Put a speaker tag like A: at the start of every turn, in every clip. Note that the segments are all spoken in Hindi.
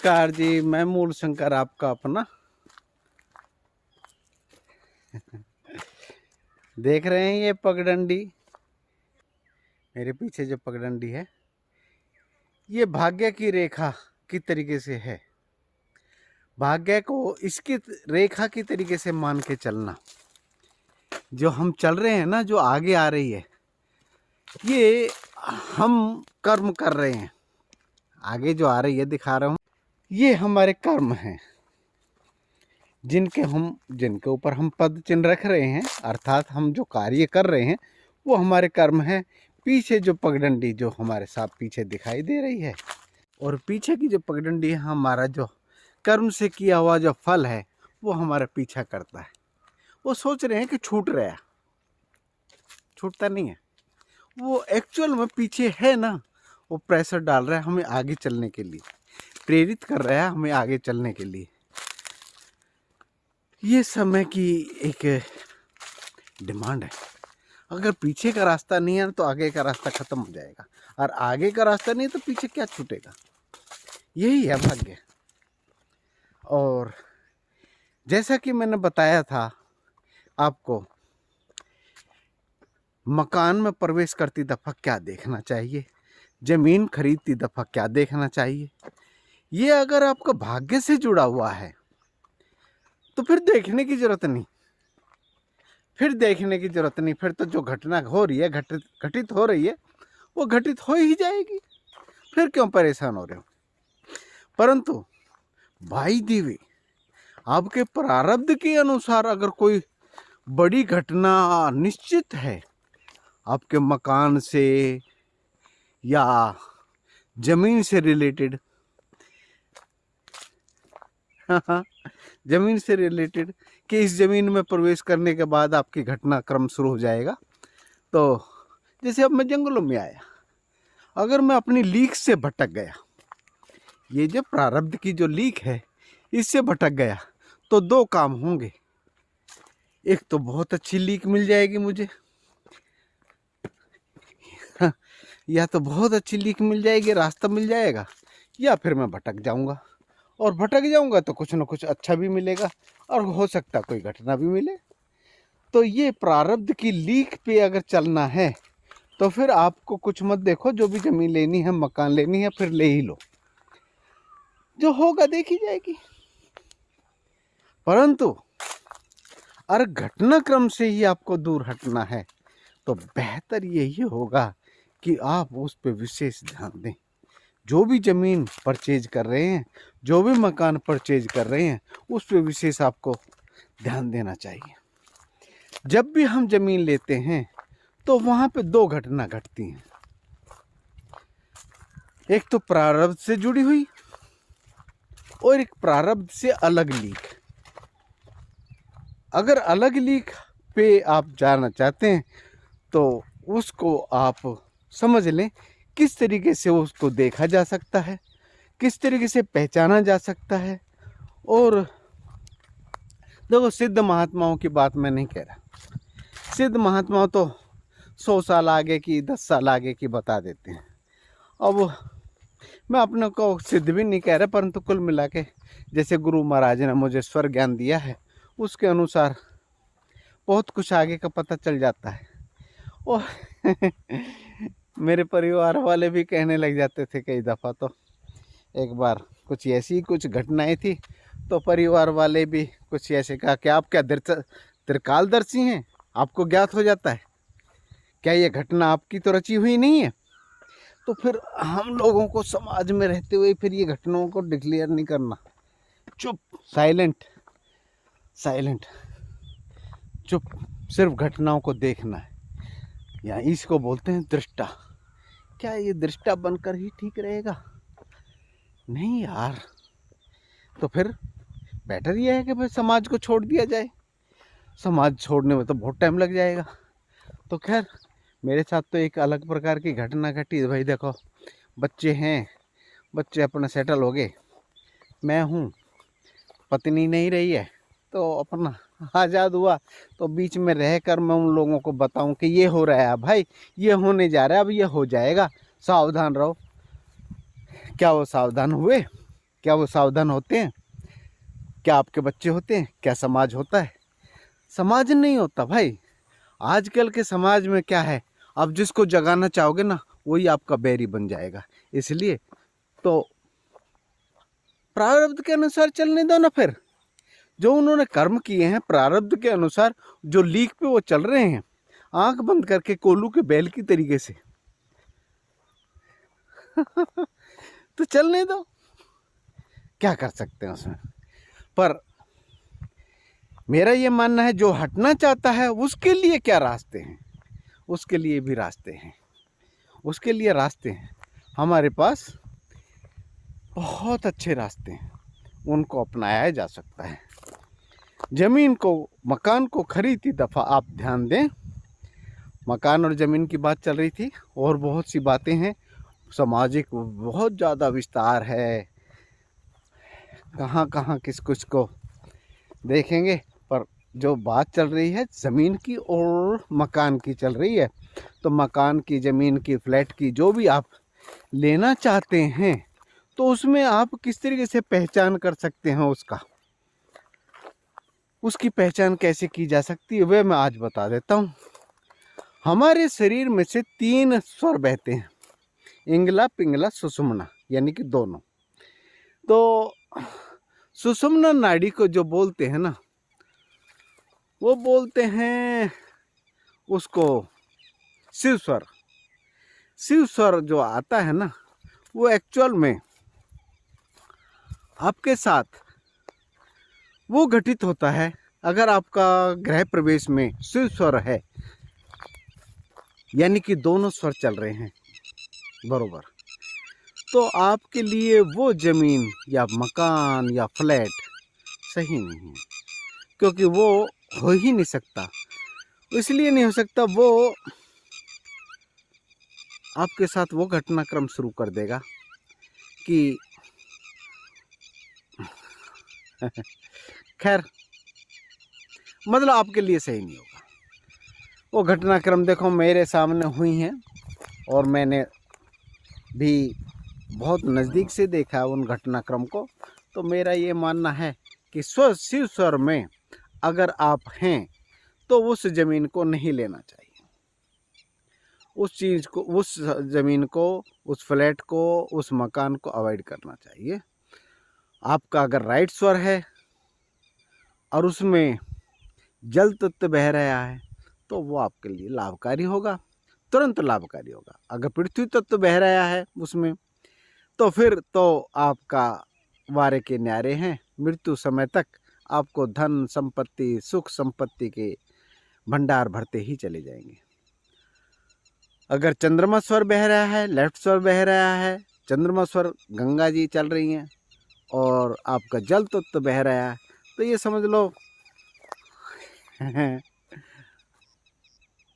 A: नमस्कार जी, मैं मूल शंकर आपका अपना। देख रहे हैं ये पगडंडी, मेरे पीछे जो पगडंडी है ये भाग्य की रेखा की तरीके से है। भाग्य को इसकी रेखा की तरीके से मान के चलना। जो हम चल रहे हैं ना, जो आगे आ रही है, ये हम कर्म कर रहे हैं। आगे जो आ रही है दिखा रहा हूँ, ये हमारे कर्म हैं जिनके ऊपर हम पद चिन्ह रख रहे हैं, अर्थात हम जो कार्य कर रहे हैं वो हमारे कर्म हैं। पीछे जो पगडंडी जो हमारे साथ पीछे दिखाई दे रही है, और पीछे की जो पगडंडी है, हमारा जो कर्म से किया हुआ जो फल है वो हमारा पीछा करता है। वो सोच रहे हैं कि छूट रहा है, छूटता नहीं है। वो एक्चुअल में पीछे है ना, वो प्रेशर डाल रहा है हमें आगे चलने के लिए, प्रेरित कर रहा है हमें आगे चलने के लिए। ये समय की एक डिमांड है। अगर पीछे का रास्ता नहीं है तो आगे का रास्ता खत्म हो जाएगा, और आगे का रास्ता नहीं है तो पीछे क्या छूटेगा। यही है भाग्य। और जैसा कि मैंने बताया था आपको, मकान में प्रवेश करती दफ़ा क्या देखना चाहिए, ज़मीन खरीदती दफ़ा क्या देखना चाहिए, ये अगर आपका भाग्य से जुड़ा हुआ है तो फिर देखने की जरूरत नहीं। फिर तो जो घटना हो रही है, घटित हो रही है, वो घटित हो ही जाएगी। फिर क्यों परेशान हो रहे हो। परंतु भाई देवी, आपके प्रारब्ध के अनुसार अगर कोई बड़ी घटना निश्चित है, आपके मकान से या जमीन से रिलेटेड, जमीन से रिलेटेड कि इस जमीन में प्रवेश करने के बाद आपकी घटनाक्रम शुरू हो जाएगा। तो जैसे अब मैं जंगलों में आया, अगर मैं अपनी लीक से भटक गया, ये जो प्रारब्ध की जो लीक है इससे भटक गया, तो दो काम होंगे। एक तो बहुत अच्छी लीक मिल जाएगी मुझे, या तो बहुत अच्छी लीक मिल जाएगी, रास्ता मिल जाएगा, या फिर मैं भटक जाऊंगा। और भटक जाऊंगा तो कुछ ना कुछ अच्छा भी मिलेगा, और हो सकता कोई घटना भी मिले। तो ये प्रारब्ध की लीक पे अगर चलना है तो फिर आपको कुछ मत देखो, जो भी जमीन लेनी है, मकान लेनी है, फिर ले ही लो, जो होगा देखी जाएगी। परंतु अगर घटनाक्रम से ही आपको दूर हटना है तो बेहतर यही होगा कि आप उस पर विशेष ध्यान दें। जो भी ज़मीन परचेज कर रहे हैं, जो भी मकान परचेज कर रहे हैं, उस पर विशेष आपको ध्यान देना चाहिए। जब भी हम ज़मीन लेते हैं तो वहाँ पे दो घटना घटती हैं। एक तो प्रारब्ध से जुड़ी हुई, और एक प्रारब्ध से अलग लीक। अगर अलग लीक पे आप जाना चाहते हैं तो उसको आप समझ लें किस तरीके से उसको देखा जा सकता है, किस तरीके से पहचाना जा सकता है। और देखो, सिद्ध महात्माओं की बात मैं नहीं कह रहा। सिद्ध महात्मा तो 100 साल आगे की, 10 साल आगे की बता देते हैं। अब मैं अपने को सिद्ध भी नहीं कह रहा, परंतु कुल मिला के जैसे गुरु महाराज ने मुझे स्वर ज्ञान दिया है, उसके अनुसार बहुत कुछ आगे का पता चल जाता है। और मेरे परिवार वाले भी कहने लग जाते थे कई दफ़ा। तो एक बार कुछ ऐसी कुछ घटनाएं थी, तो परिवार वाले भी कुछ ऐसे कहा कि आप क्या त्रिकालदर्शी हैं, आपको ज्ञात हो जाता है क्या, ये घटना आपकी तो रची हुई नहीं है। तो फिर हम लोगों को समाज में रहते हुए फिर ये घटनाओं को डिक्लेयर नहीं करना, चुप, साइलेंट, चुप, सिर्फ घटनाओं को देखना है। या इसको बोलते हैं दृष्टा। क्या ये दृष्टा बनकर ही ठीक रहेगा? नहीं यार। तो फिर बेटर ये है कि भाई समाज को छोड़ दिया जाए। समाज छोड़ने में तो बहुत टाइम लग जाएगा। तो खैर, मेरे साथ तो एक अलग प्रकार की घटना घटी। भाई देखो, बच्चे हैं, बच्चे अपना सेटल हो गए, मैं हूँ, पत्नी नहीं रही है, तो अपना आज़ाद हुआ। तो बीच में रहकर मैं उन लोगों को बताऊं कि ये हो रहा है भाई, ये होने जा रहा है, अब ये हो जाएगा, सावधान रहो। क्या वो सावधान हुए? क्या वो सावधान होते हैं? क्या आपके बच्चे होते हैं? क्या समाज होता है? समाज नहीं होता भाई। आजकल के समाज में क्या है, आप जिसको जगाना चाहोगे ना वही आपका बैरी बन जाएगा। इसलिए तो प्रारब्ध के अनुसार चलने दो ना। फिर जो उन्होंने कर्म किए हैं प्रारब्ध के अनुसार, जो लीक पे वो चल रहे हैं आंख बंद करके कोल्लू के बैल की तरीके से तो चलने दो, क्या कर सकते हैं उसमें। पर मेरा ये मानना है जो हटना चाहता है उसके लिए क्या रास्ते हैं, उसके लिए भी रास्ते हैं, उसके लिए रास्ते हैं। हमारे पास बहुत अच्छे रास्ते हैं, उनको अपनाया जा सकता है। ज़मीन को, मकान को खरीदती दफ़ा आप ध्यान दें, मकान और ज़मीन की बात चल रही थी, और बहुत सी बातें हैं, सामाजिक बहुत ज़्यादा विस्तार है, कहाँ कहाँ किस कुछ को देखेंगे। पर जो बात चल रही है ज़मीन की और मकान की चल रही है, तो मकान की, ज़मीन की, फ्लैट की, जो भी आप लेना चाहते हैं तो उसमें आप किस तरीके से पहचान कर सकते हैं उसकी पहचान कैसे की जा सकती है वह मैं आज बता देता हूँ। हमारे शरीर में से 3 स्वर बहते हैं, इंगला, पिंगला, सुषुम्ना, यानी कि दोनों। तो सुषुम्ना नाड़ी को जो बोलते हैं ना, वो बोलते हैं उसको शिव स्वर। शिव स्वर जो आता है ना, वो एक्चुअल में आपके साथ वो घटित होता है अगर आपका गृह प्रवेश में शिव स्वर है, यानी कि दोनों स्वर चल रहे हैं बरोबर, तो आपके लिए वो ज़मीन या मकान या फ्लैट सही नहीं है, क्योंकि वो हो ही नहीं सकता। इसलिए नहीं हो सकता, वो आपके साथ वो घटनाक्रम शुरू कर देगा कि खैर, मतलब आपके लिए सही नहीं होगा। वो घटनाक्रम देखो मेरे सामने हुई हैं, और मैंने भी बहुत नज़दीक से देखा है उन घटनाक्रम को। तो मेरा ये मानना है कि शिव स्वर में अगर आप हैं तो उस ज़मीन को नहीं लेना चाहिए, उस चीज़ को, उस ज़मीन को, उस फ्लैट को, उस मकान को अवॉइड करना चाहिए। आपका अगर राइट स्वर है और उसमें जल तत्व बह रहा है तो वो आपके लिए लाभकारी होगा, तुरंत लाभकारी होगा। अगर पृथ्वी तत्व बह रहा है उसमें तो फिर तो आपका वारे के न्यारे हैं, मृत्यु समय तक आपको धन संपत्ति, सुख संपत्ति के भंडार भरते ही चले जाएंगे। अगर चंद्रमा स्वर बह रहा है, लेफ्ट स्वर बह रहा है, चंद्रमा स्वर गंगा जी चल रही हैं और आपका जल तत्व बह रहा है, तो ये समझ लो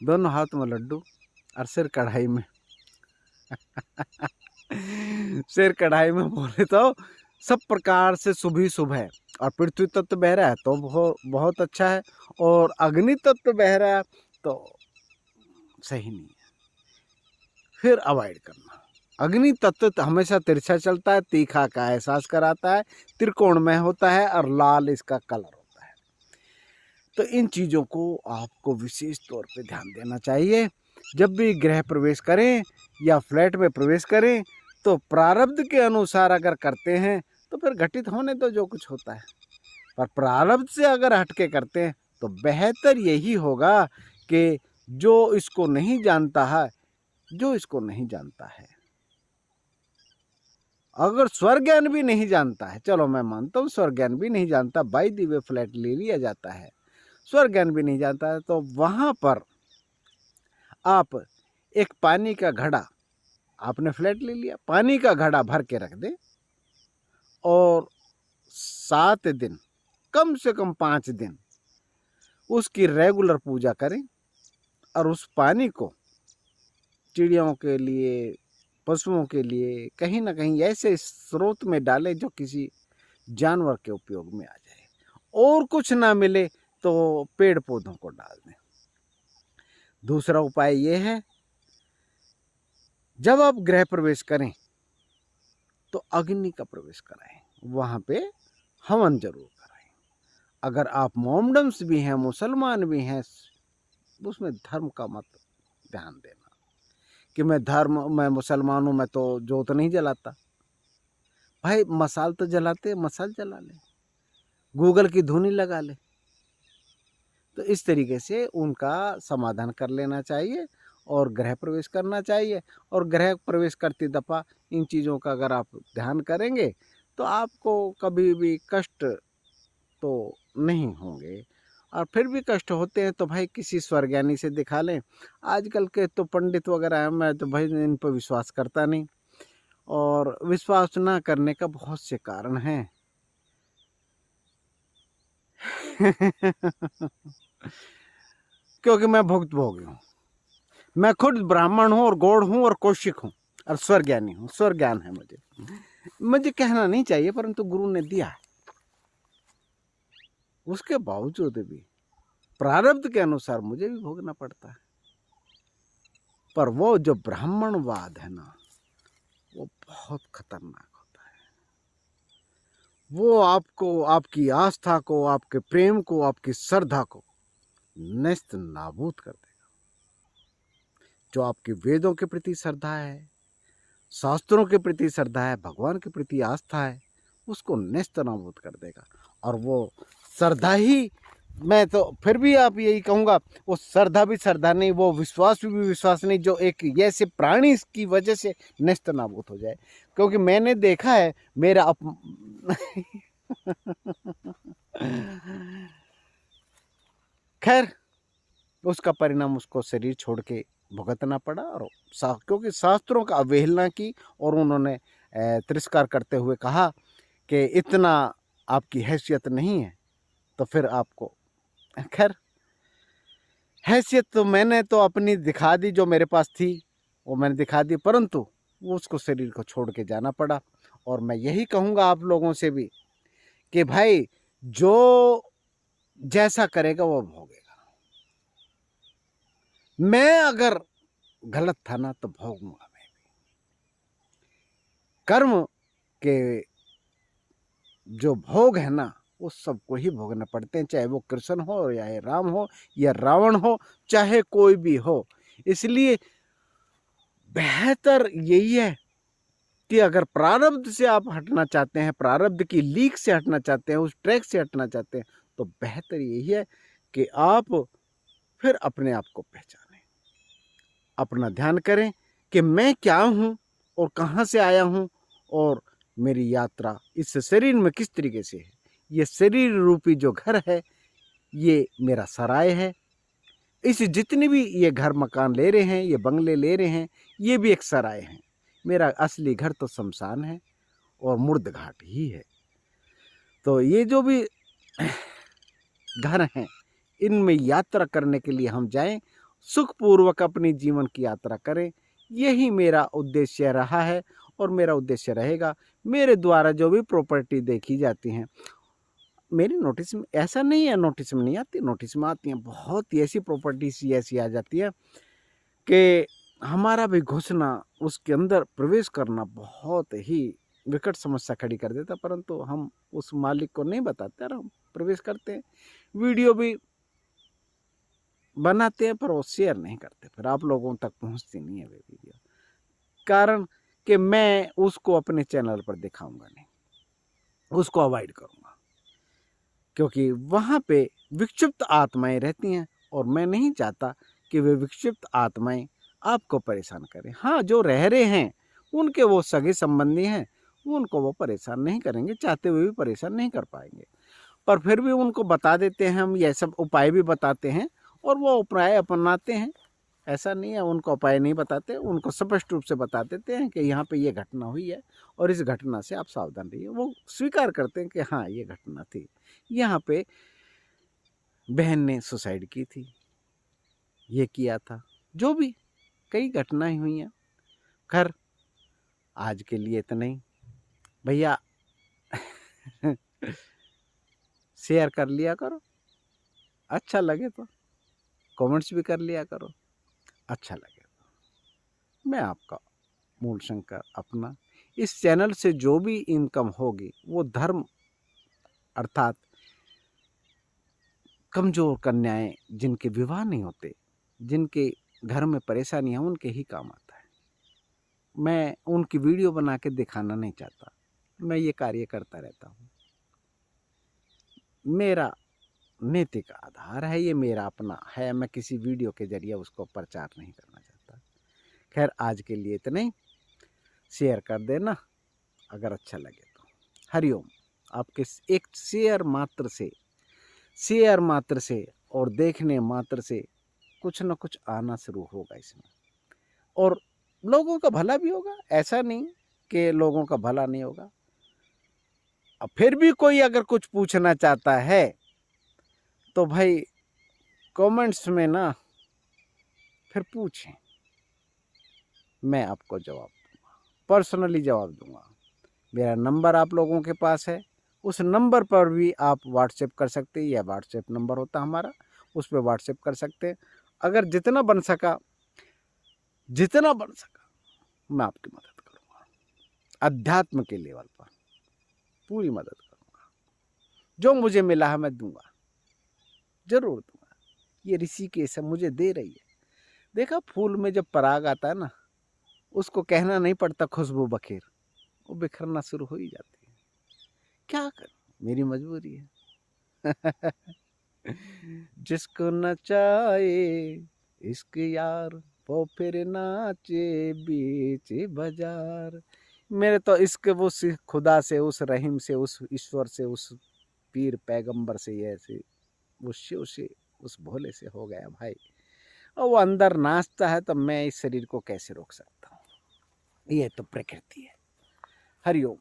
A: दोनों हाथ में लड्डू और सिर कढ़ाई में सिर कढ़ाई में बोले तो सब प्रकार से शुभ ही शुभ है। और पृथ्वी तत्व बह रहा है तो बहुत अच्छा है, और अग्नि तत्व बह रहा है तो सही नहीं है, फिर अवॉइड करना। अग्नि तत्व तो हमेशा तिरछा चलता है, तीखा का एहसास कराता है, त्रिकोण में होता है और लाल इसका कलर होता है। तो इन चीज़ों को आपको विशेष तौर पे ध्यान देना चाहिए। जब भी गृह प्रवेश करें या फ्लैट में प्रवेश करें तो प्रारब्ध के अनुसार अगर करते हैं तो फिर घटित होने तो जो कुछ होता है, पर प्रारब्ध से अगर हटके करते हैं तो बेहतर यही होगा कि जो इसको नहीं जानता है, अगर स्वर ज्ञान भी नहीं जानता है, चलो मैं मानता हूँ स्वर ज्ञान भी नहीं जानता, बाई दी वे फ्लैट ले लिया जाता है, स्वर ज्ञान भी नहीं जानता है, तो वहाँ पर आप एक पानी का घड़ा, आपने फ्लैट ले लिया, पानी का घड़ा भर के रख दे और 7 दिन, कम से कम 5 दिन उसकी रेगुलर पूजा करें, और उस पानी को चिड़ियों के लिए, पशुओं के लिए कहीं ना कहीं ऐसे स्रोत में डालें जो किसी जानवर के उपयोग में आ जाए, और कुछ ना मिले तो पेड़ पौधों को डाल दें। दूसरा उपाय ये है, जब आप गृह प्रवेश करें तो अग्नि का प्रवेश कराएं। वहाँ पे हवन जरूर कराएं। अगर आप मोमडम्स भी हैं, मुसलमान भी हैं, उसमें धर्म का मत ध्यान देना कि मैं मुसलमान हूँ, मैं तो जोत नहीं जलाता। भाई मसाल तो जलाते, मसाल जला ले, गूगल की धुनी लगा ले। तो इस तरीके से उनका समाधान कर लेना चाहिए और गृह प्रवेश करना चाहिए। और गृह प्रवेश करती दफ़ा इन चीज़ों का अगर आप ध्यान करेंगे तो आपको कभी भी कष्ट तो नहीं होंगे। और फिर भी कष्ट होते हैं तो भाई किसी स्वर्गज्ञानी से दिखा लें। आजकल के तो पंडित वगैरह हैं, मैं तो भाई इन पर विश्वास करता नहीं, और विश्वास ना करने का बहुत से कारण हैं। क्योंकि मैं भुक्तभोगी हूँ, मैं खुद ब्राह्मण हूँ और गौड़ हूँ और कौशिक हूँ और स्वर्गज्ञानी हूँ, स्वर्ग ज्ञान है मुझे कहना नहीं चाहिए, परंतु गुरु ने दिया है। उसके बावजूद भी प्रारब्ध के अनुसार मुझे भी भोगना पड़ता है। पर वो जो ब्राह्मणवाद है ना, वो बहुत खतरनाक होता है। वो आपको, आपकी आस्था को, आपके प्रेम को, आपकी श्रद्धा को नेस्त नाबूद कर देगा। जो आपके वेदों के प्रति श्रद्धा है, शास्त्रों के प्रति श्रद्धा है, भगवान के प्रति आस्था है, उसको नेस्त नाबूद कर देगा। और वो श्रद्धा ही, मैं तो फिर भी आप यही कहूँगा, वो श्रद्धा भी श्रद्धा नहीं, वो विश्वास भी विश्वास नहीं जो एक ऐसे प्राणी की वजह से नेस्त नाबूद हो जाए। क्योंकि मैंने देखा है मेरा खैर उसका परिणाम उसको शरीर छोड़ के भुगतना पड़ा। और क्योंकि शास्त्रों का अवहेलना की और उन्होंने तिरस्कार करते हुए कहा कि इतना आपकी हैसियत नहीं है, तो फिर आपको, खैर हैसियत तो मैंने तो अपनी दिखा दी, जो मेरे पास थी वो मैंने दिखा दी, परंतु उसको शरीर को छोड़ के जाना पड़ा। और मैं यही कहूँगा आप लोगों से भी कि भाई जो जैसा करेगा वो भोगेगा। मैं अगर गलत था ना तो भोगूंगा मैं भी। कर्म के जो भोग है ना, वो सबको ही भोगना पड़ते हैं, चाहे वो कृष्ण हो या राम हो या रावण हो, चाहे कोई भी हो। इसलिए बेहतर यही है कि अगर प्रारब्ध से आप हटना चाहते हैं, प्रारब्ध की लीक से हटना चाहते हैं, उस ट्रैक से हटना चाहते हैं, तो बेहतर यही है कि आप फिर अपने आप को पहचानें, अपना ध्यान करें कि मैं क्या हूं और कहां से आया हूं, और मेरी यात्रा इस शरीर में किस तरीके से है। ये शरीर रूपी जो घर है, ये मेरा सराय है। इस जितने भी ये घर मकान ले रहे हैं, ये बंगले ले रहे हैं, ये भी एक सराय है। मेरा असली घर तो शमशान है और मुर्द घाट ही है। तो ये जो भी घर हैं, इनमें यात्रा करने के लिए हम जाएं, सुखपूर्वक अपनी जीवन की यात्रा करें। यही मेरा उद्देश्य रहा है और मेरा उद्देश्य रहेगा। मेरे द्वारा जो भी प्रॉपर्टी देखी जाती हैं, मेरी नोटिस में ऐसा नहीं है नोटिस में नहीं आती, नोटिस में आती हैं। बहुत ऐसी प्रॉपर्टीज ऐसी आ जाती है कि हमारा भी घुसना, उसके अंदर प्रवेश करना बहुत ही विकट समस्या खड़ी कर देता, परंतु हम उस मालिक को नहीं बताते और हम प्रवेश करते हैं। वीडियो भी बनाते हैं पर वो शेयर नहीं करते, फिर आप लोगों तक पहुंचती नहीं है वे वीडियो। कारण कि मैं उसको अपने चैनल पर दिखाऊंगा नहीं, उसको अवॉइड करूंगा, क्योंकि वहाँ पे विक्षिप्त आत्माएं रहती हैं और मैं नहीं चाहता कि वे विक्षिप्त आत्माएं आपको परेशान करें। हाँ, जो रह रहे हैं उनके वो सगे संबंधी हैं, उनको वो परेशान नहीं करेंगे, चाहते हुए भी परेशान नहीं कर पाएंगे। पर फिर भी उनको बता देते हैं हम, ये सब उपाय भी बताते हैं और वो उपाय अपनाते हैं। ऐसा नहीं है उनको उपाय नहीं बताते, उनको स्पष्ट रूप से बता देते हैं कि यहाँ पे ये घटना हुई है और इस घटना से आप सावधान रहिए। वो स्वीकार करते हैं कि हाँ ये घटना थी, यहाँ पे बहन ने सुसाइड की थी, ये किया था, जो भी कई घटनाएं हुई हैं। खैर आज के लिए इतना ही भैया। शेयर कर लिया करो, अच्छा लगे तो कमेंट्स भी कर लिया करो, अच्छा लगे तो। मैं आपका मूल शंकर अपना इस चैनल से जो भी इनकम होगी वो धर्म अर्थात कमज़ोर कन्याएं जिनके विवाह नहीं होते, जिनके घर में परेशानी है, उनके ही काम आता है। मैं उनकी वीडियो बना के दिखाना नहीं चाहता, मैं ये कार्य करता रहता हूँ। मेरा नैतिक आधार है, ये मेरा अपना है, मैं किसी वीडियो के जरिए उसको प्रचार नहीं करना चाहता। खैर आज के लिए इतना ही, शेयर कर देना अगर अच्छा लगे तो। हरिओम। आपके एक शेयर मात्र से और देखने मात्र से कुछ न कुछ आना शुरू होगा इसमें, और लोगों का भला भी होगा। ऐसा नहीं कि लोगों का भला नहीं होगा। अब फिर भी कोई अगर कुछ पूछना चाहता है तो भाई कमेंट्स में ना फिर पूछें, मैं आपको जवाब दूंगा, पर्सनली जवाब दूंगा। मेरा नंबर आप लोगों के पास है, उस नंबर पर भी आप व्हाट्सएप कर सकते हैं, यह व्हाट्सएप नंबर होता हमारा, उस पर व्हाट्सएप कर सकते हैं। अगर जितना बन सका मैं आपकी मदद करूंगा, अध्यात्म के लेवल पर पूरी मदद करूंगा। जो मुझे मिला है मैं दूंगा, जरूर दूंगा। ये ऋषिकेश मुझे दे रही है। देखा फूल में जब पराग आता है ना, उसको कहना नहीं पड़ता खुशबू बखेर, वो बिखरना शुरू हो ही जाती है। क्या कर, मेरी मजबूरी है। जिसको नचाए इश्क यार, वो फिर नाचे बीच बाजार। मेरे तो इश्क वो खुदा से, उस रहीम से, उस ईश्वर से, उस पीर पैगंबर से, ऐसे वो शिव से, उस भोले से हो गया भाई। और वो अंदर नाचता है तो मैं इस शरीर को कैसे रोक सकता हूँ। ये तो प्रकृति है। हरिओम।